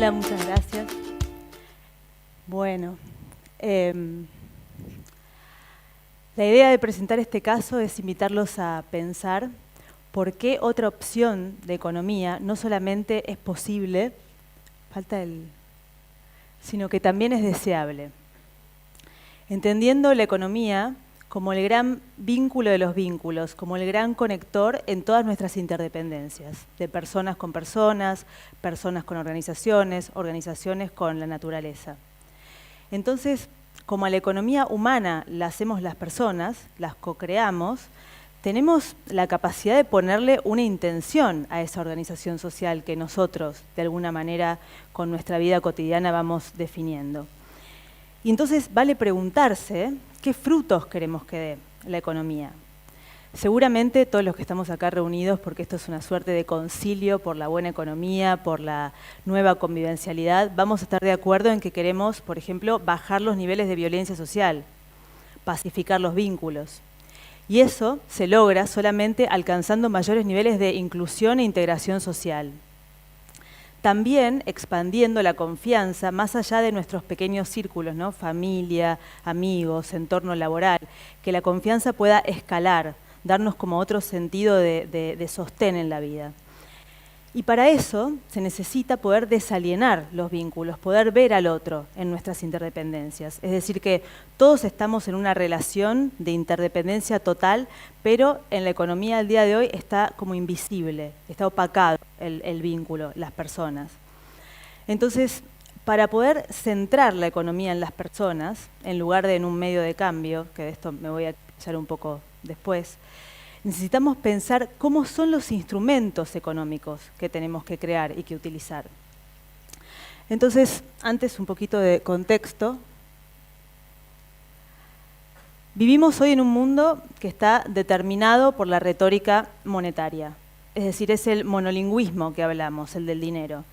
Hola, muchas gracias. Bueno, la idea de presentar este caso es invitarlos a pensar por qué otra opción de economía no solamente es posible, sino que también es deseable. Entendiendo la economía como el gran vínculo de los vínculos, como el gran conector en todas nuestras interdependencias, de personas con personas, personas con organizaciones, organizaciones con la naturaleza. Entonces, como a la economía humana la hacemos las personas, las co-creamos, tenemos la capacidad de ponerle una intención a esa organización social que nosotros, de alguna manera, con nuestra vida cotidiana vamos definiendo. Y entonces vale preguntarse qué frutos queremos que dé la economía. Seguramente todos los que estamos acá reunidos, porque esto es una suerte de concilio por la buena economía, por la nueva convivencialidad, vamos a estar de acuerdo en que queremos, por ejemplo, bajar los niveles de violencia social, pacificar los vínculos. Y eso se logra solamente alcanzando mayores niveles de inclusión e integración social. También expandiendo la confianza más allá de nuestros pequeños círculos, ¿no? Familia, amigos, entorno laboral, que la confianza pueda escalar, darnos como otro sentido de sostén en la vida. Y para eso se necesita poder desalienar los vínculos, poder ver al otro en nuestras interdependencias. Es decir, que todos estamos en una relación de interdependencia total, pero en la economía del día de hoy está como invisible, está opacado el vínculo, las personas. Entonces, para poder centrar la economía en las personas, en lugar de en un medio de cambio, que de esto me voy a echar un poco después, necesitamos pensar cómo son los instrumentos económicos que tenemos que crear y que utilizar. Entonces, antes un poquito de contexto. Vivimos hoy en un mundo que está determinado por la retórica monetaria. Es decir, es el monolingüismo que hablamos, el del dinero.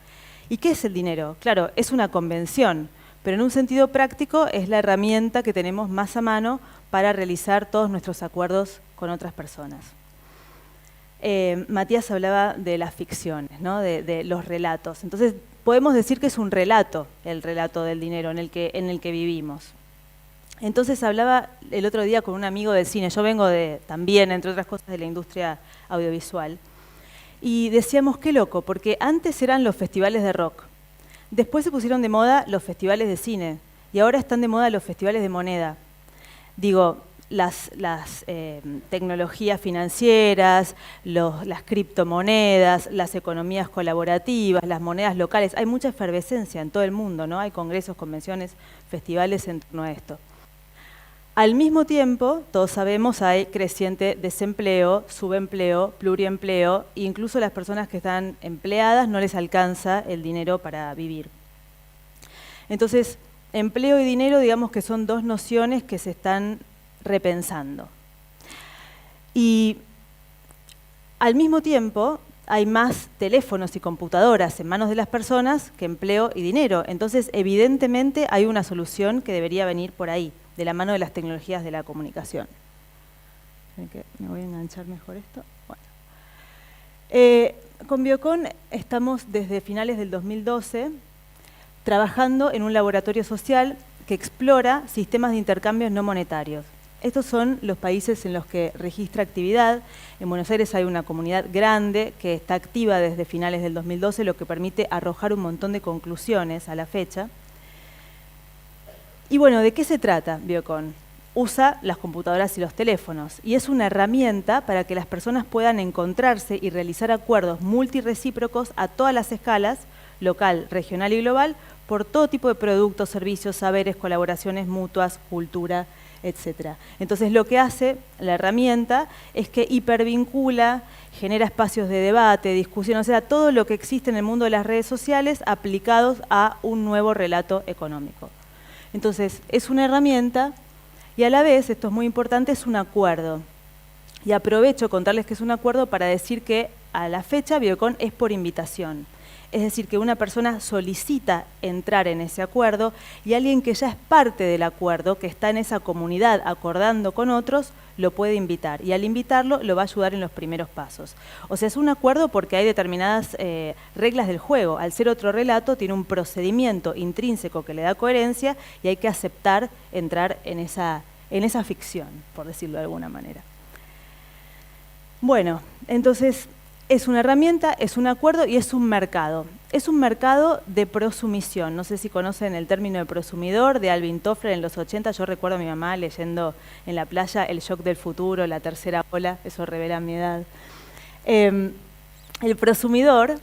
¿Y qué es el dinero? Claro, es una convención, pero en un sentido práctico es la herramienta que tenemos más a mano para realizar todos nuestros acuerdos con otras personas. Matías hablaba de las ficciones, ¿no? de los relatos. Entonces, podemos decir que es un relato, el relato del dinero en el que vivimos. Entonces, hablaba el otro día con un amigo del cine. Yo vengo también, entre otras cosas, de la industria audiovisual. Y decíamos, qué loco, porque antes eran los festivales de rock. Después se pusieron de moda los festivales de cine. Y ahora están de moda los festivales de moneda. Digo, las tecnologías financieras, las criptomonedas, las economías colaborativas, las monedas locales. Hay mucha efervescencia en todo el mundo, ¿no? Hay congresos, convenciones, festivales en torno a esto. Al mismo tiempo, todos sabemos, hay creciente desempleo, subempleo, pluriempleo, e incluso las personas que están empleadas no les alcanza el dinero para vivir. Entonces, empleo y dinero, digamos que son dos nociones que se están repensando. Y al mismo tiempo hay más teléfonos y computadoras en manos de las personas que empleo y dinero. Entonces, evidentemente hay una solución que debería venir por ahí, de la mano de las tecnologías de la comunicación. Me voy a enganchar mejor esto. Bueno. Con Biocon estamos desde finales del 2012 trabajando en un laboratorio social que explora sistemas de intercambios no monetarios. Estos son los países en los que registra actividad. En Buenos Aires hay una comunidad grande que está activa desde finales del 2012, lo que permite arrojar un montón de conclusiones a la fecha. Y bueno, ¿de qué se trata Biocon? Usa las computadoras y los teléfonos y es una herramienta para que las personas puedan encontrarse y realizar acuerdos multirecíprocos a todas las escalas, local, regional y global, por todo tipo de productos, servicios, saberes, colaboraciones mutuas, cultura, etc. Entonces lo que hace la herramienta es que hipervincula, genera espacios de debate, discusión, o sea, todo lo que existe en el mundo de las redes sociales aplicados a un nuevo relato económico. Entonces, es una herramienta y a la vez, esto es muy importante, es un acuerdo. Y aprovecho contarles que es un acuerdo para decir que a la fecha Biocon es por invitación. Es decir, que una persona solicita entrar en ese acuerdo y alguien que ya es parte del acuerdo, que está en esa comunidad acordando con otros, lo puede invitar. Y al invitarlo, lo va a ayudar en los primeros pasos. O sea, es un acuerdo porque hay determinadas reglas del juego. Al ser otro relato, tiene un procedimiento intrínseco que le da coherencia y hay que aceptar entrar en esa ficción, por decirlo de alguna manera. Bueno, entonces es una herramienta, es un acuerdo y es un mercado. Es un mercado de prosumisión. No sé si conocen el término de prosumidor de Alvin Toffler en los 80. Yo recuerdo a mi mamá leyendo en la playa El shock del futuro, La tercera ola, eso revela mi edad. El prosumidor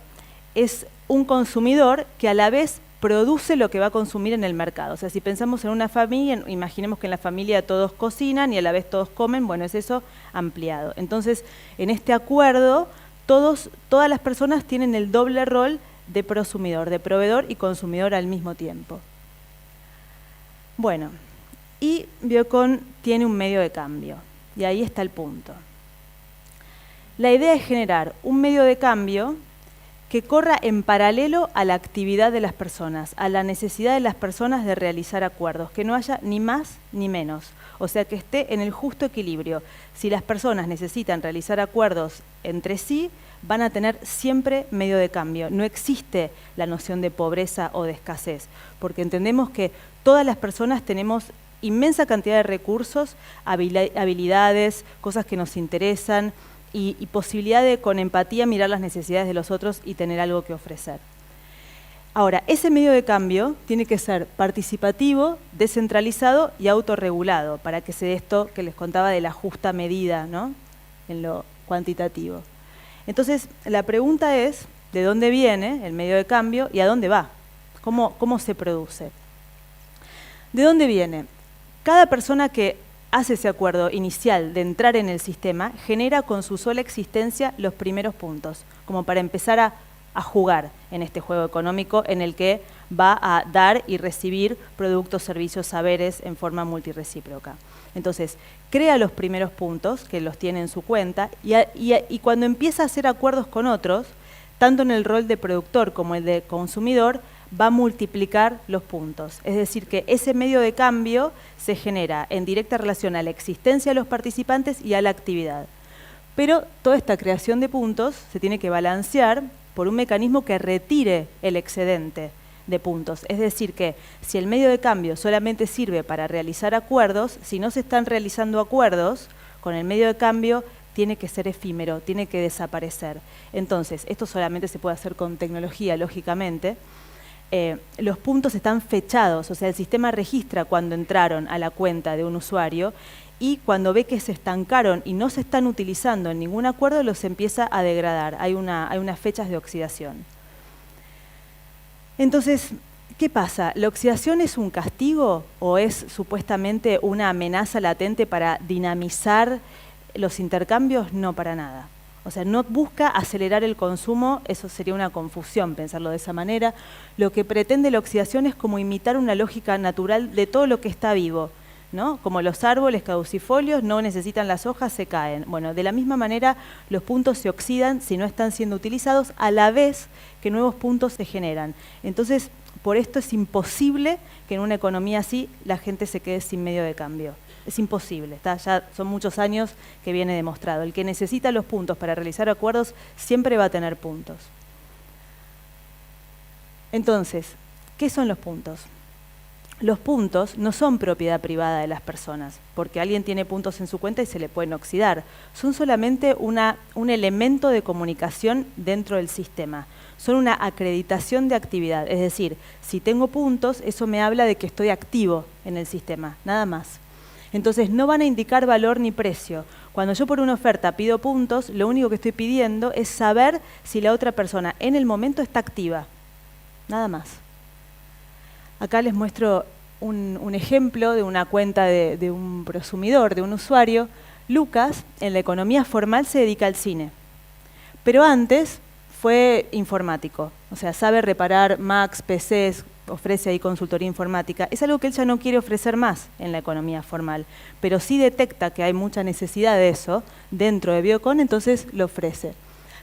es un consumidor que a la vez produce lo que va a consumir en el mercado. O sea, si pensamos en una familia, imaginemos que en la familia todos cocinan y a la vez todos comen, bueno, es eso ampliado. Entonces, en este acuerdo, todas las personas tienen el doble rol de prosumidor, de proveedor y consumidor al mismo tiempo. Bueno, y Biocon tiene un medio de cambio, y ahí está el punto. La idea es generar un medio de cambio que corra en paralelo a la actividad de las personas, a la necesidad de las personas de realizar acuerdos, que no haya ni más ni menos, o sea, que esté en el justo equilibrio. Si las personas necesitan realizar acuerdos entre sí, van a tener siempre medio de cambio. No existe la noción de pobreza o de escasez, porque entendemos que todas las personas tenemos inmensa cantidad de recursos, habilidades, cosas que nos interesan, y posibilidad de, con empatía, mirar las necesidades de los otros y tener algo que ofrecer. Ahora, ese medio de cambio tiene que ser participativo, descentralizado y autorregulado, para que se dé esto que les contaba de la justa medida, ¿no?, en lo cuantitativo. Entonces, la pregunta es, ¿de dónde viene el medio de cambio y a dónde va? ¿Cómo se produce? ¿De dónde viene? Cada persona que hace ese acuerdo inicial de entrar en el sistema, genera con su sola existencia los primeros puntos, como para empezar a jugar en este juego económico en el que va a dar y recibir productos, servicios, saberes en forma multirrecíproca. Entonces, crea los primeros puntos, que los tiene en su cuenta, y cuando empieza a hacer acuerdos con otros, tanto en el rol de productor como el de consumidor, va a multiplicar los puntos. Es decir, que ese medio de cambio se genera en directa relación a la existencia de los participantes y a la actividad. Pero toda esta creación de puntos se tiene que balancear por un mecanismo que retire el excedente de puntos. Es decir, que si el medio de cambio solamente sirve para realizar acuerdos, si no se están realizando acuerdos con el medio de cambio, tiene que ser efímero, tiene que desaparecer. Entonces, esto solamente se puede hacer con tecnología, lógicamente. Los puntos están fechados, o sea, el sistema registra cuando entraron a la cuenta de un usuario y cuando ve que se estancaron y no se están utilizando en ningún acuerdo, los empieza a degradar. Hay unas fechas de oxidación. Entonces, ¿qué pasa? ¿La oxidación es un castigo o es supuestamente una amenaza latente para dinamizar los intercambios? No, para nada. O sea, no busca acelerar el consumo, eso sería una confusión pensarlo de esa manera. Lo que pretende la oxidación es como imitar una lógica natural de todo lo que está vivo, ¿no? Como los árboles caducifolios no necesitan las hojas, se caen. Bueno, de la misma manera los puntos se oxidan si no están siendo utilizados a la vez que nuevos puntos se generan. Entonces, por esto es imposible que en una economía así la gente se quede sin medio de cambio. Es imposible, ya son muchos años que viene demostrado. El que necesita los puntos para realizar acuerdos siempre va a tener puntos. Entonces, ¿qué son los puntos? Los puntos no son propiedad privada de las personas, porque alguien tiene puntos en su cuenta y se le pueden oxidar. Son solamente un elemento de comunicación dentro del sistema. Son una acreditación de actividad, es decir, si tengo puntos, eso me habla de que estoy activo en el sistema, nada más. Entonces no van a indicar valor ni precio. Cuando yo por una oferta pido puntos, lo único que estoy pidiendo es saber si la otra persona en el momento está activa. Nada más. Acá les muestro un ejemplo de una cuenta de un prosumidor, de un usuario. Lucas, en la economía formal, se dedica al cine. Pero antes fue informático. O sea, sabe reparar Macs, PCs, ofrece ahí consultoría informática. Es algo que él ya no quiere ofrecer más en la economía formal, pero sí detecta que hay mucha necesidad de eso dentro de Biocon, entonces lo ofrece.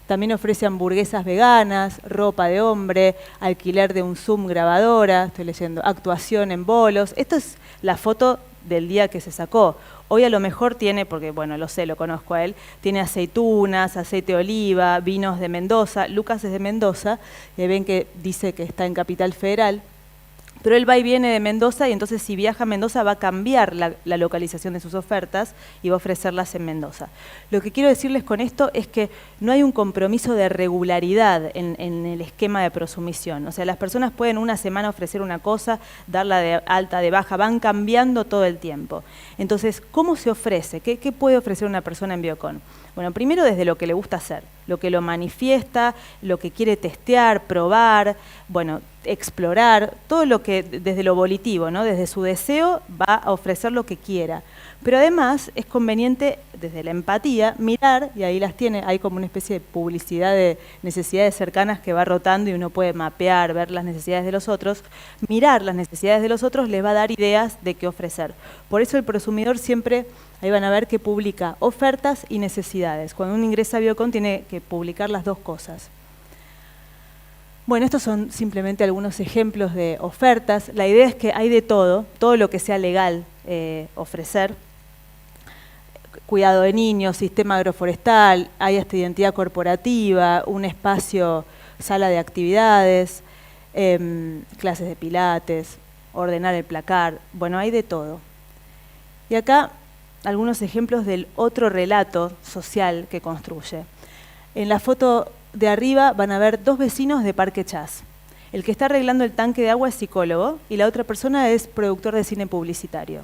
También ofrece hamburguesas veganas, ropa de hombre, alquiler de un Zoom grabadora, estoy leyendo, actuación en bolos. Esto es la foto del día que se sacó. Hoy a lo mejor tiene, porque bueno, lo sé, lo conozco a él, tiene aceitunas, aceite de oliva, vinos de Mendoza. Lucas es de Mendoza, y ven que dice que está en Capital Federal. Pero él va y viene de Mendoza y entonces si viaja a Mendoza va a cambiar la localización de sus ofertas y va a ofrecerlas en Mendoza. Lo que quiero decirles con esto es que no hay un compromiso de regularidad en el esquema de prosumisión. O sea, las personas pueden una semana ofrecer una cosa, darla de alta, de baja, van cambiando todo el tiempo. Entonces, ¿cómo se ofrece? ¿Qué puede ofrecer una persona en Biocon? Bueno, primero desde lo que le gusta hacer, lo que lo manifiesta, lo que quiere testear, probar, bueno, explorar, todo lo que desde lo volitivo, ¿no? Desde su deseo va a ofrecer lo que quiera. Pero además es conveniente desde la empatía mirar, y ahí las tiene, hay como una especie de publicidad de necesidades cercanas que va rotando y uno puede mapear, ver las necesidades de los otros. Mirar las necesidades de los otros les va a dar ideas de qué ofrecer. Por eso el prosumidor siempre, ahí van a ver que publica ofertas y necesidades. Cuando uno ingresa a Biocon tiene que publicar las dos cosas. Bueno, estos son simplemente algunos ejemplos de ofertas. La idea es que hay de todo lo que sea legal ofrecer. Cuidado de niños, sistema agroforestal, hay hasta identidad corporativa, un espacio, sala de actividades, clases de pilates, ordenar el placar, bueno, hay de todo. Y acá algunos ejemplos del otro relato social que construye. En la foto de arriba van a ver dos vecinos de Parque Chas. El que está arreglando el tanque de agua es psicólogo y la otra persona es productor de cine publicitario.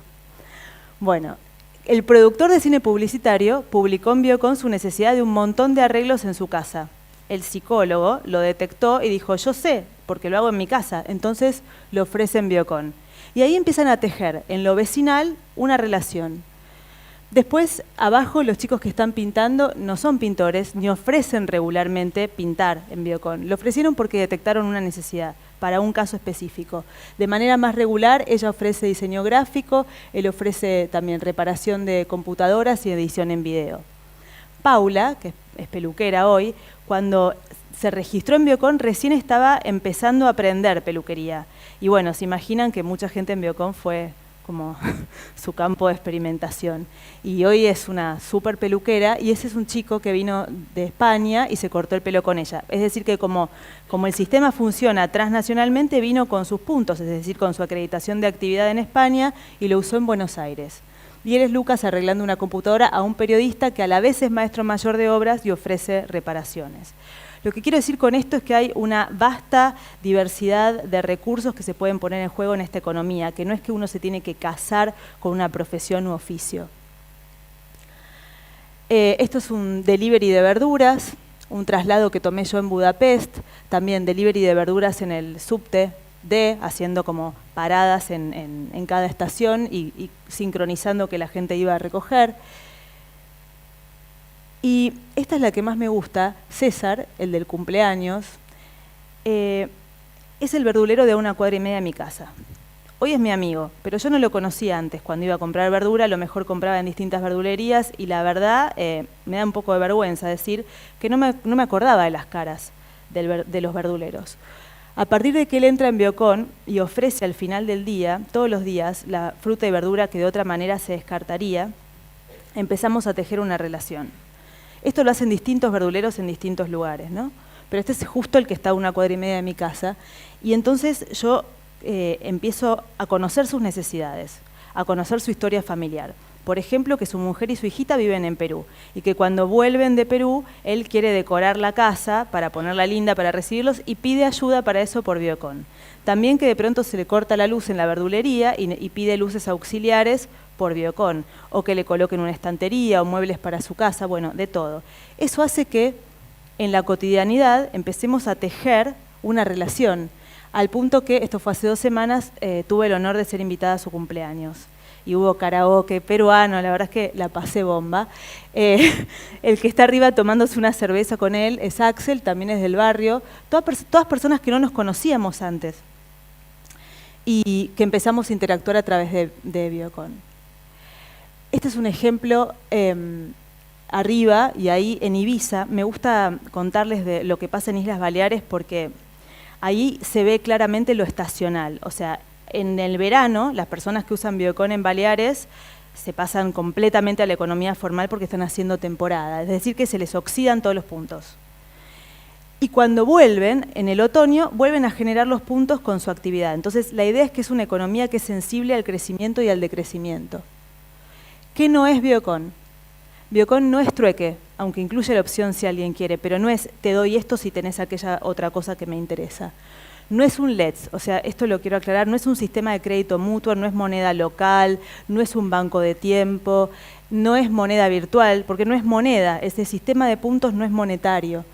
Bueno, el productor de cine publicitario publicó en Biocon su necesidad de un montón de arreglos en su casa. El psicólogo lo detectó y dijo, yo sé, porque lo hago en mi casa, entonces lo ofrece en Biocon. Y ahí empiezan a tejer en lo vecinal una relación. Después, abajo, los chicos que están pintando no son pintores, ni ofrecen regularmente pintar en Biocon. Lo ofrecieron porque detectaron una necesidad para un caso específico. De manera más regular, ella ofrece diseño gráfico, él ofrece también reparación de computadoras y edición en video. Paula, que es peluquera hoy, cuando se registró en Biocon, recién estaba empezando a aprender peluquería. Y bueno, se imaginan que mucha gente en Biocon fue como su campo de experimentación. Y hoy es una súper peluquera y ese es un chico que vino de España y se cortó el pelo con ella. Es decir que como el sistema funciona transnacionalmente, vino con sus puntos, es decir, con su acreditación de actividad en España y lo usó en Buenos Aires. Y él es Lucas arreglando una computadora a un periodista que a la vez es maestro mayor de obras y ofrece reparaciones. Lo que quiero decir con esto es que hay una vasta diversidad de recursos que se pueden poner en juego en esta economía, que no es que uno se tiene que casar con una profesión u oficio. Esto es un delivery de verduras, un traslado que tomé yo en Budapest, también delivery de verduras en el subte haciendo como paradas en cada estación y sincronizando que la gente iba a recoger. Y esta es la que más me gusta, César, el del cumpleaños, es el verdulero de a 1,5 cuadras de mi casa. Hoy es mi amigo, pero yo no lo conocía antes. Cuando iba a comprar verdura, a lo mejor compraba en distintas verdulerías y la verdad me da un poco de vergüenza decir que no me acordaba de las caras de los verduleros. A partir de que él entra en Biocon y ofrece al final del día, todos los días, la fruta y verdura que de otra manera se descartaría, empezamos a tejer una relación. Esto lo hacen distintos verduleros en distintos lugares, ¿no? Pero este es justo el que está a 1,5 cuadras de mi casa. Y entonces yo empiezo a conocer sus necesidades, a conocer su historia familiar. Por ejemplo, que su mujer y su hijita viven en Perú y que cuando vuelven de Perú, él quiere decorar la casa para ponerla linda para recibirlos y pide ayuda para eso por Biocon. También que de pronto se le corta la luz en la verdulería y pide luces auxiliares por Biocon, o que le coloquen una estantería o muebles para su casa, bueno, de todo. Eso hace que en la cotidianidad empecemos a tejer una relación, al punto que, esto fue hace 2 semanas, tuve el honor de ser invitada a su cumpleaños. Y hubo karaoke peruano, la verdad es que la pasé bomba. El que está arriba tomándose una cerveza con él es Axel, también es del barrio, todas personas que no nos conocíamos antes y que empezamos a interactuar a través de Biocon. Este es un ejemplo arriba, y ahí en Ibiza, me gusta contarles de lo que pasa en Islas Baleares porque ahí se ve claramente lo estacional. O sea, en el verano, las personas que usan Biocon en Baleares se pasan completamente a la economía formal porque están haciendo temporada. Es decir, que se les oxidan todos los puntos. Y cuando vuelven, en el otoño, vuelven a generar los puntos con su actividad. Entonces, la idea es que es una economía que es sensible al crecimiento y al decrecimiento. ¿Qué no es Biocon? Biocon no es trueque, aunque incluye la opción si alguien quiere, pero no es te doy esto si tenés aquella otra cosa que me interesa. No es un LETS, o sea, esto lo quiero aclarar, no es un sistema de crédito mutuo, no es moneda local, no es un banco de tiempo, no es moneda virtual, porque no es moneda, ese sistema de puntos no es monetario.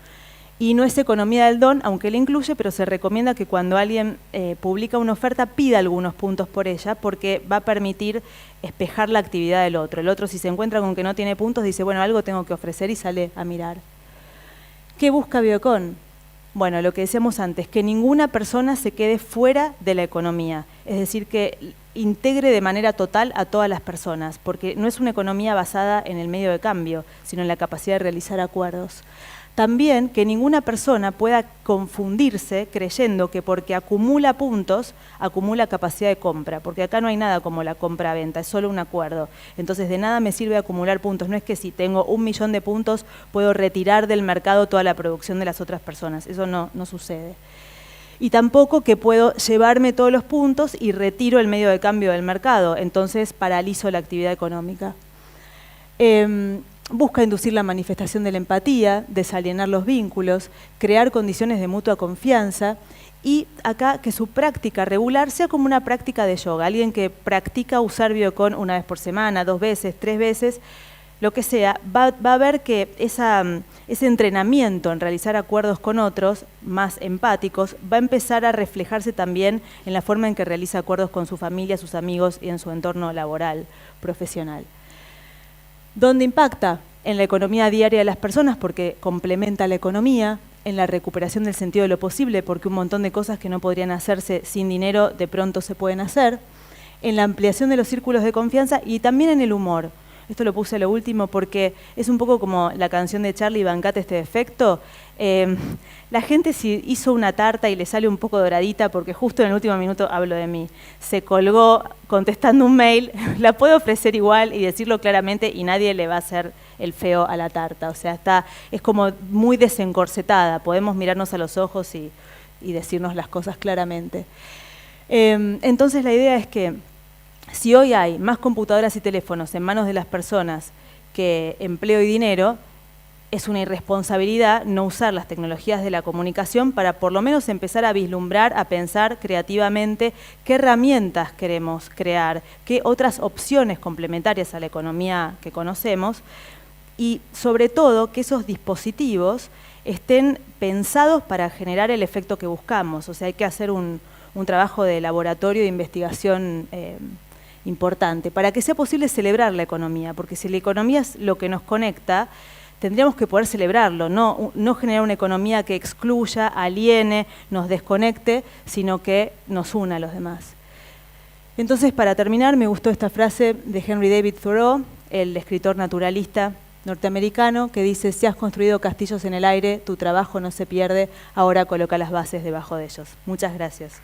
Y no es economía del don, aunque la incluye, pero se recomienda que cuando alguien publica una oferta pida algunos puntos por ella, porque va a permitir espejar la actividad del otro. El otro, si se encuentra con que no tiene puntos, dice, bueno, algo tengo que ofrecer y sale a mirar. ¿Qué busca Biocon? Bueno, lo que decíamos antes, que ninguna persona se quede fuera de la economía, es decir, que integre de manera total a todas las personas, porque no es una economía basada en el medio de cambio, sino en la capacidad de realizar acuerdos. También que ninguna persona pueda confundirse creyendo que porque acumula puntos, acumula capacidad de compra, porque acá no hay nada como la compra-venta, es solo un acuerdo. Entonces de nada me sirve acumular puntos, no es que si tengo 1 millón de puntos puedo retirar del mercado toda la producción de las otras personas, eso no sucede. Y tampoco que puedo llevarme todos los puntos y retiro el medio de cambio del mercado, entonces paralizo la actividad económica. Busca inducir la manifestación de la empatía, desalienar los vínculos, crear condiciones de mutua confianza y acá que su práctica regular sea como una práctica de yoga. Alguien que practica usar Biocon 1 vez por semana, 2 veces, 3 veces, lo que sea, va a ver que ese entrenamiento en realizar acuerdos con otros más empáticos va a empezar a reflejarse también en la forma en que realiza acuerdos con su familia, sus amigos y en su entorno laboral, profesional. ¿Dónde impacta? En la economía diaria de las personas porque complementa la economía, en la recuperación del sentido de lo posible porque un montón de cosas que no podrían hacerse sin dinero de pronto se pueden hacer, en la ampliación de los círculos de confianza y también en el humor. Esto lo puse a lo último porque es un poco como la canción de Charlie, bancate este defecto. La gente si hizo una tarta y le sale un poco doradita, porque justo en el último minuto hablo de mí, se colgó contestando un mail, la puede ofrecer igual y decirlo claramente y nadie le va a hacer el feo a la tarta. O sea, es como muy desencorsetada, podemos mirarnos a los ojos y decirnos las cosas claramente. Entonces la idea es que si hoy hay más computadoras y teléfonos en manos de las personas que empleo y dinero, es una irresponsabilidad no usar las tecnologías de la comunicación para por lo menos empezar a vislumbrar, a pensar creativamente qué herramientas queremos crear, qué otras opciones complementarias a la economía que conocemos y sobre todo que esos dispositivos estén pensados para generar el efecto que buscamos. O sea, hay que hacer un trabajo de laboratorio de investigación importante para que sea posible celebrar la economía, porque si la economía es lo que nos conecta, tendríamos que poder celebrarlo, no generar una economía que excluya, aliene, nos desconecte, sino que nos una a los demás. Entonces, para terminar, me gustó esta frase de Henry David Thoreau, el escritor naturalista norteamericano, que dice, si has construido castillos en el aire, tu trabajo no se pierde, ahora coloca las bases debajo de ellos. Muchas gracias.